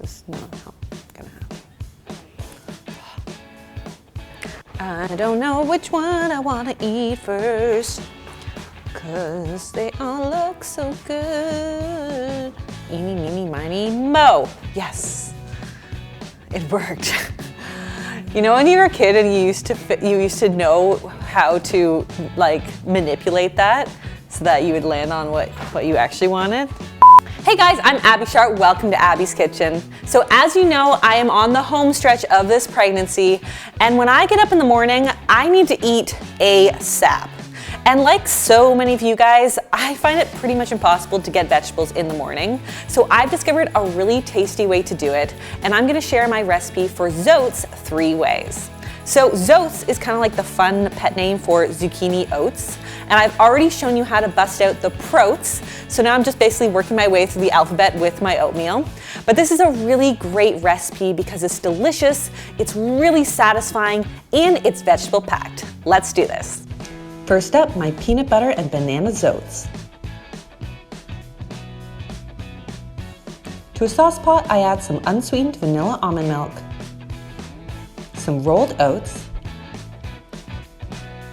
is not gonna happen. I don't know which one I want to eat first, 'cause they all look so good. Eeny, meeny, miny, mo. Yes, it worked. You know when you were a kid and you used to know how to like manipulate that so that you would land on what you actually wanted? Hey guys, I'm Abby Sharp. Welcome to Abby's Kitchen. So as you know, I am on the home stretch of this pregnancy, and when I get up in the morning, I need to eat ASAP. And like so many of you guys, I find it pretty much impossible to get vegetables in the morning. So I've discovered a really tasty way to do it, and I'm gonna share my recipe for Zoats 3 ways. So Zoats is kind of like the fun pet name for zucchini oats. And I've already shown you how to bust out the proats. So now I'm just basically working my way through the alphabet with my oatmeal. But this is a really great recipe because it's delicious, it's really satisfying, and it's vegetable packed. Let's do this. First up, my peanut butter and banana Zoats. To a sauce pot, I add some unsweetened vanilla almond milk, some rolled oats,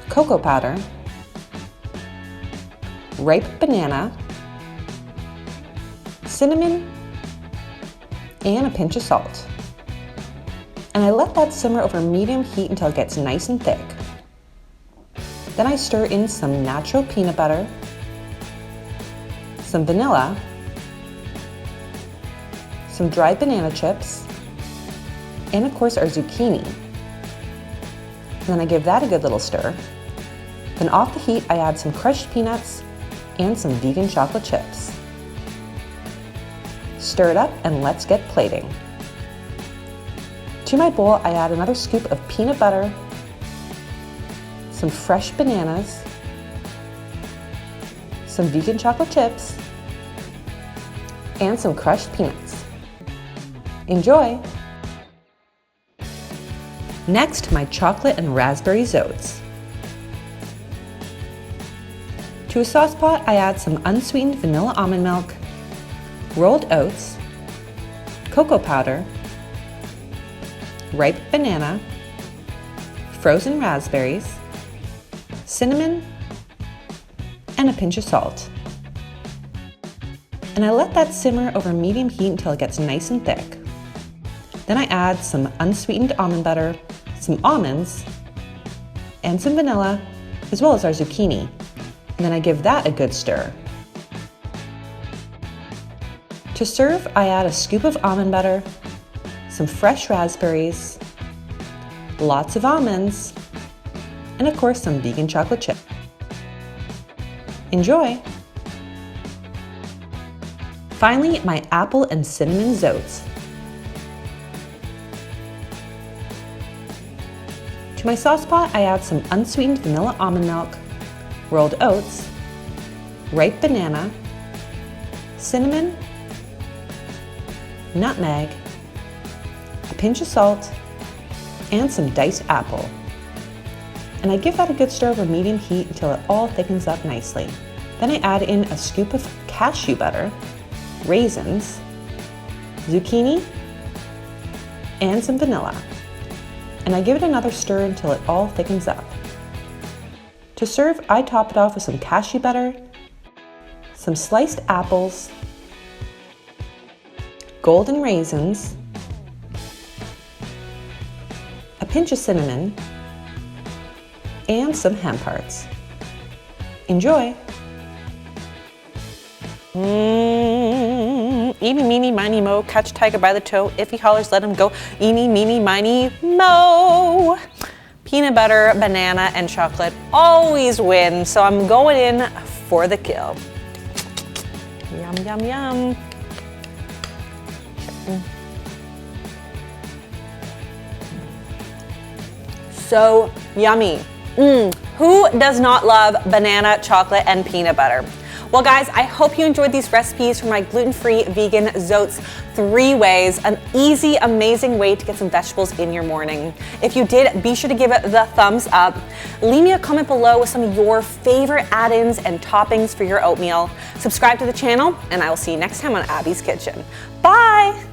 cocoa powder, ripe banana, cinnamon, and a pinch of salt. And I let that simmer over medium heat until it gets nice and thick. Then I stir in some natural peanut butter, some vanilla, some dried banana chips, and of course our zucchini. And then I give that a good little stir. Then off the heat, I add some crushed peanuts and some vegan chocolate chips. Stir it up and let's get plating. To my bowl, I add another scoop of peanut butter, some fresh bananas, some vegan chocolate chips, and some crushed peanuts. Enjoy! Next, my chocolate and raspberry Zoats. To a sauce pot, I add some unsweetened vanilla almond milk, rolled oats, cocoa powder, ripe banana, frozen raspberries, cinnamon, and a pinch of salt. And I let that simmer over medium heat until it gets nice and thick. Then I add some unsweetened almond butter, some almonds, and some vanilla, as well as our zucchini. And then I give that a good stir. To serve, I add a scoop of almond butter, some fresh raspberries, lots of almonds, and of course some vegan chocolate chip. Enjoy! Finally, my apple and cinnamon Zoats. To my sauce pot, I add some unsweetened vanilla almond milk, rolled oats, ripe banana, cinnamon, nutmeg, a pinch of salt, and some diced apple. And I give that a good stir over medium heat until it all thickens up nicely. Then I add in a scoop of cashew butter, raisins, zucchini, and some vanilla. And I give it another stir until it all thickens up. To serve, I top it off with some cashew butter, some sliced apples, golden raisins, a pinch of cinnamon, and some hemp hearts. Enjoy! Eeny, meeny, miny, mo, catch a tiger by the toe. If he hollers, let him go. Eeny, meeny, miny, mo. Peanut butter, banana, and chocolate always win, so I'm going in for the kill. Yum, yum, yum. So yummy. Who does not love banana, chocolate, and peanut butter? Well guys, I hope you enjoyed these recipes from my gluten-free vegan Zoats 3 ways, an easy, amazing way to get some vegetables in your morning. If you did, be sure to give it the thumbs up. Leave me a comment below with some of your favorite add-ins and toppings for your oatmeal. Subscribe to the channel, and I will see you next time on Abby's Kitchen. Bye!